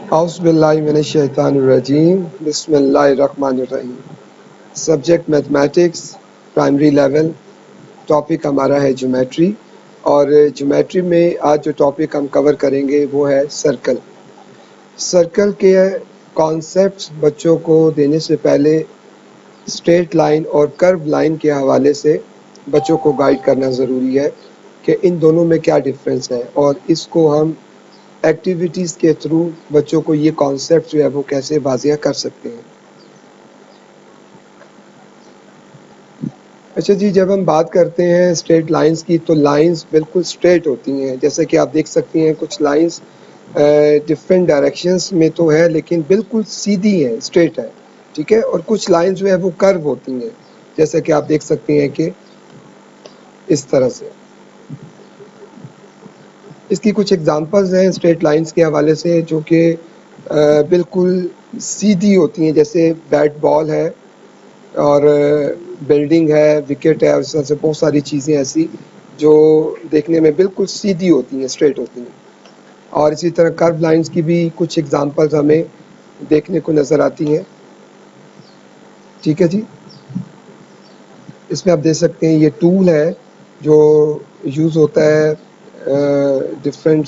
औज़ुबिल्लाहिमिनश्शैतानिर्रजीम बिस्मिल्लाहिर्रहमानिर्रहीम। Subject mathematics, primary level. Topic हमारा है ज्योमेट्री और ज्योमेट्री में आज जो टॉपिक हम कवर करेंगे वो है सर्कल। सर्कल के कॉन्सेप्ट्स बच्चों को देने से पहले स्ट्रेट लाइन और कर्व लाइन के हवाले से बच्चों को गाइड करना ज़रूरी है कि इन दोनों में क्या डिफरेंस है और इसको हम एक्टिविटीज़ के थ्रू बच्चों को ये कॉन्सेप्ट जो है वो कैसे वाज़िया कर सकते हैं। अच्छा जी, जब हम बात करते हैं स्ट्रेट लाइंस की तो लाइंस बिल्कुल स्ट्रेट होती हैं। जैसे कि आप देख सकती हैं कुछ लाइंस डिफरेंट डायरेक्शंस में तो है लेकिन बिल्कुल सीधी हैं, स्ट्रेट है, ठीक है। और कुछ लाइंस जो है वो कर्व होती हैं, जैसे कि आप देख सकती हैं कि इस तरह से। इसकी कुछ एग्जांपल्स हैं स्ट्रेट लाइंस के हवाले से जो कि बिल्कुल सीधी होती हैं, जैसे बैट बॉल है और बिल्डिंग है, विकेट है और इस तरह से बहुत सारी चीज़ें ऐसी जो देखने में बिल्कुल सीधी होती हैं, स्ट्रेट होती हैं। और इसी तरह कर्व लाइंस की भी कुछ एग्जांपल्स हमें देखने को नज़र आती हैं, ठीक है जी। इसमें आप देख सकते हैं ये टूल है जो यूज़ होता है डिफरेंट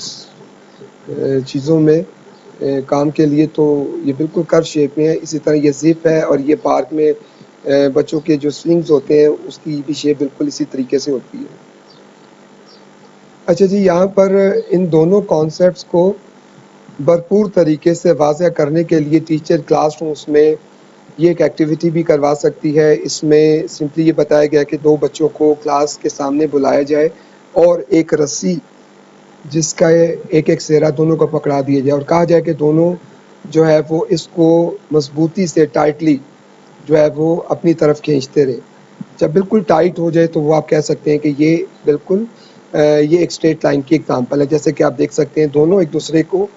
चीज़ों में काम के लिए, तो ये बिल्कुल कर्व शेप में है। इसी तरह ये ज़िप है और ये पार्क में बच्चों के जो स्विंग्स होते हैं उसकी भी शेप बिल्कुल इसी तरीके से होती है। अच्छा जी, यहाँ पर इन दोनों कॉन्सेप्ट्स को भरपूर तरीके से वाज़ह करने के लिए टीचर क्लासरूम्स में ये एक एक्टिविटी भी करवा सकती है। इसमें सिंपली ये बताया गया कि दो बच्चों को क्लास के सामने बुलाया जाए और एक रस्सी जिसका एक-एक सिरा दोनों को पकड़ा दिया जाए और कहा जाए कि दोनों जो है वो इसको मजबूती से टाइटली जो है वो अपनी तरफ खींचते रहे। जब बिल्कुल टाइट हो जाए तो वो आप कह सकते हैं कि ये बिल्कुल ये एक स्ट्रेट लाइन की एग्जांपल है। जैसे कि आप देख सकते हैं दोनों एक दूसरे को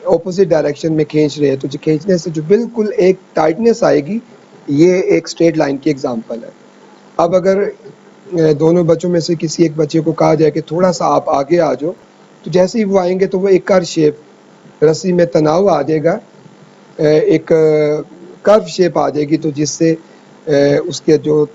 ऑपोजिट डायरेक्शन में खींच रहे हैं, तो जो खींचने से जो बिल्कुल एक टाइटनेस आएगी, ये एक स्ट्रेट लाइन की एग्जांपल है। अब अगर दोनों बच्चों में से किसी एक बच्चे को कहा जाए कि थोड़ा-सा आप आगे आ जाओ, तो जैसे ही वो आएँगे तो वो एक कर्व शेप रस्सी में तनाव आ जाएगा, एक कर्व शेप आ जाएगी, तो जिससे उसके जो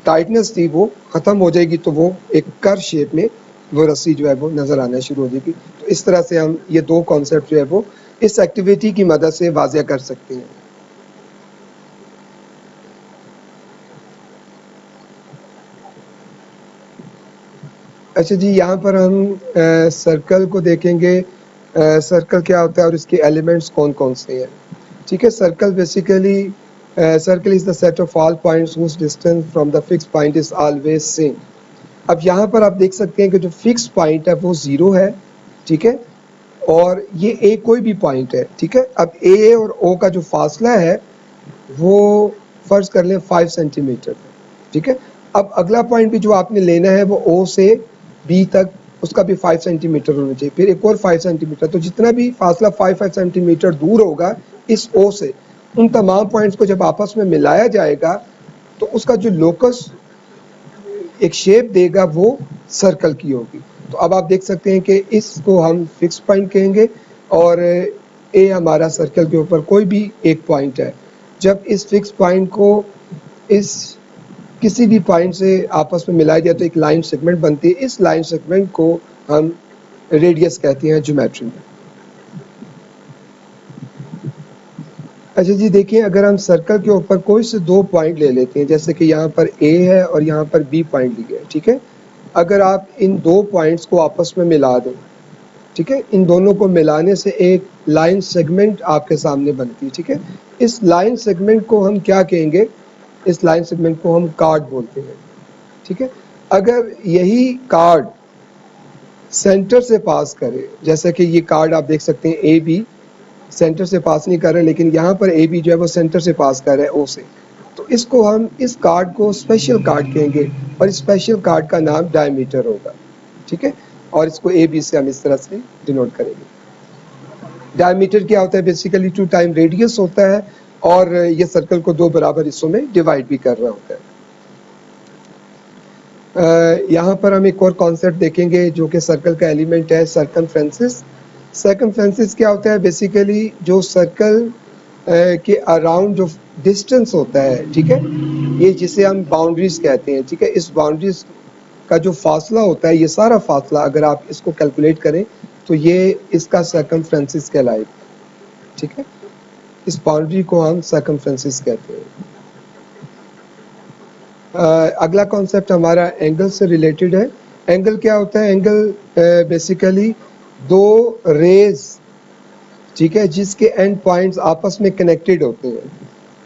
टाइटनेस थी वो ख़त्म हो जाएगी, तो वो एक कर्व शेप में वो रस्सी जो है वो नज़र आना शुरू हो जाएगी। तो इस तरह से हम ये दो कॉन्सेप्ट जो है वो इस एक्टिविटी की मदद से वाज़िया कर सकते हैं। अच्छा जी, यहाँ पर हम सर्कल को देखेंगे। सर्कल क्या होता है और इसके एलिमेंट्स कौन-कौन से हैं, ठीक है। Circle basically circle is the set of all points who's distance from the fixed point is always same. अब यहाँ पर आप देख सकते हैं कि जो फिक्स्ड पॉइंट है वो 0 है, ठीक है। और ये ए कोई भी पॉइंट है, ठीक है। अब ए और ओ का जो फासला है वो फ़र्ज़ कर लें 5 सेंटीमीटर, ठीक है। अब अगला पॉइंट भी जो आपने लेना है वो ओ से बी तक, उसका भी 5 सेंटीमीटर होना चाहिए, फिर एक और 5 सेंटीमीटर, तो जितना भी फासला 5-5 सेंटीमीटर दूर होगा इस ओ से, उन तमाम पॉइंट्स को जब आपस में मिलाया जाएगा तो उसका जो लोकस एक शेप देगा वो सर्कल की होगी। तो अब आप देख सकते हैं कि इसको हम फिक्स पॉइंट कहेंगे और ए हमारा सर्कल के ऊपर कोई भी एक पॉइंट है। जब इस फिक्स पॉइंट को इस किसी भी पॉइंट से आपस में मिलाया जाए तो एक लाइन सेगमेंट बनती है। इस लाइन सेगमेंट को हम रेडियस कहते हैं ज्योमेट्री में। अच्छा जी, देखिए अगर हम सर्कल के ऊपर कोई से दो पॉइंट ले लेते हैं, जैसे कि यहाँ पर ए है और यहाँ पर बी पॉइंट लिया है, ठीक है। अगर आप इन दो पॉइंट्स को आपस में मिला दें, ठीक है, इन दोनों को मिलाने से एक लाइन सेगमेंट आपके सामने बनती है, ठीक है। इस लाइन सेगमेंट को हम क्या कहेंगे? इस लाइन सेगमेंट को हम कार्ड बोलते हैं, ठीक है। अगर यही कार्ड सेंटर से पास करे, जैसे कि ये कार्ड आप देख सकते हैं ए बी सेंटर से पास नहीं कर रहे, लेकिन यहाँ पर ए बी जो है वो सेंटर से पास कर रहा है ओ से, तो इसको हम इस कार्ड को स्पेशल कार्ड कहेंगे और इस स्पेशल कार्ड का नाम डायमीटर होगा, ठीक है। और इसको ए बी से हम इस तरह से डिनोट करेंगे। डायमीटर क्या होता है? बेसिकली 2 टाइम रेडियस होता है और ये सर्कल को दो बराबर हिस्सों में डिवाइड भी कर रहा होता है। यहाँ पर हम एक और कॉन्सेप्ट देखेंगे जो कि सर्कल का एलिमेंट है, सर्कमफ्रेंसेस। सर्कमफ्रेंसेस क्या होता है? बेसिकली जो सर्कल के अराउंड जो डिस्टेंस होता है, ठीक है, ये जिसे हम बाउंड्रीज कहते हैं, ठीक है, इस बाउंड्रीज का जो फासला होता है, ये सारा फासला अगर आप इसको कैलकुलेट करें तो ये इसका सर्कमफ्रेंसेस कहलाएगा, ठीक है, इस बाउंड्री को हम सर्कमफ्रेंसेस कहते हैं। अगला कॉन्सेप्ट हमारा एंगल से रिलेटेड है। एंगल क्या होता है? एंगल बेसिकली दो रेज, ठीक है, जिसके एंड पॉइंट्स आपस में कनेक्टेड होते हैं,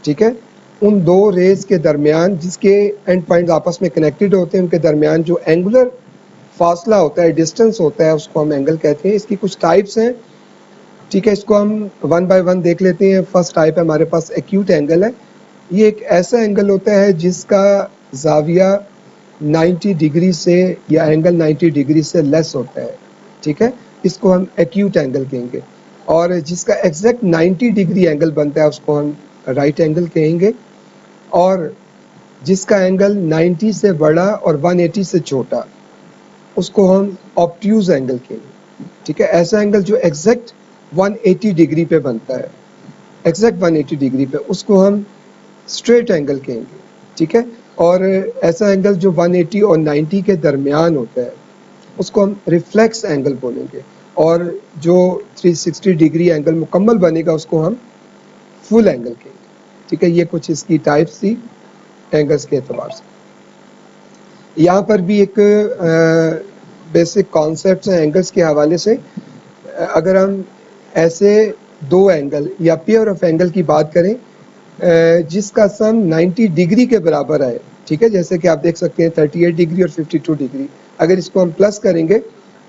ठीक है, उन दो रेज के दरमियान जिसके एंड पॉइंट्स आपस में कनेक्टेड होते हैं, उनके दरमियान जो एंगुलर फासला होता है, डिस्टेंस होता है, उसको हम एंगल कहते हैं। इसकी कुछ टाइप्स हैं, ठीक है, इसको हम वन बाय वन देख लेते हैं। फर्स्ट टाइप है हमारे पास एक्यूट एंगल है। ये एक ऐसा एंगल होता है जिसका जाविया 90 डिग्री से या एंगल 90 डिग्री से लेस होता है, ठीक है, इसको हम एक्यूट एंगल कहेंगे। और जिसका एग्जैक्ट 90 डिग्री एंगल बनता है उसको हम राइट एंगल कहेंगे। और जिसका एंगल 90 से बड़ा और 180 से छोटा उसको हम ऑब्ट्यूज एंगल कहेंगे, ठीक है। ऐसा एंगल जो एग्जैक्ट 180 डिग्री पे बनता है, एग्जैक्ट 180 डिग्री पे, उसको हम स्ट्रेट एंगल कहेंगे, ठीक है। और ऐसा एंगल जो 180 और 90 के दरमियान होता है उसको हम रिफ्लेक्स एंगल बोलेंगे। और जो 360 डिग्री एंगल मुकम्मल बनेगा उसको हम फुल एंगल कहेंगे, ठीक है। ये कुछ इसकी टाइप्स थी एंगल्स के एतबार से। यहाँ पर भी एक बेसिक कॉन्सेप्ट है एंगल्स के हवाले से। अगर हम ऐसे दो एंगल या पेयर ऑफ एंगल की बात करें जिसका सम 90 डिग्री के बराबर आए, ठीक है, जैसे कि आप देख सकते हैं 38 डिग्री और 52 डिग्री, अगर इसको हम प्लस करेंगे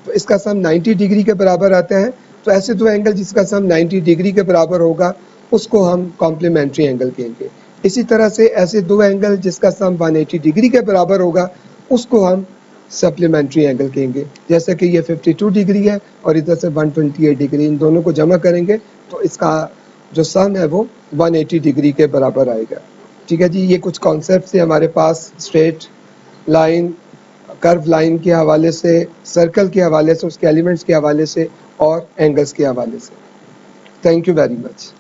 तो इसका सम 90 डिग्री के बराबर आता है। तो ऐसे दो एंगल जिसका सम 90 डिग्री के बराबर होगा उसको हम कॉम्प्लीमेंट्री एंगल कहेंगे। इसी तरह से ऐसे दो एंगल जिसका सम 180 डिग्री के बराबर होगा उसको हम सप्लीमेंट्री एंगल कहेंगे। जैसे कि ये 52 डिग्री है और इधर से 128 डिग्री, इन दोनों को जमा करेंगे तो इसका जो सम है वो 180 डिग्री के बराबर आएगा, ठीक है जी। ये कुछ कॉन्सेप्ट थे हमारे पास स्ट्रेट लाइन, कर्व लाइन के हवाले से, सर्कल के हवाले से, उसके एलिमेंट्स के हवाले से और एंगल्स के हवाले से। Thank you very much.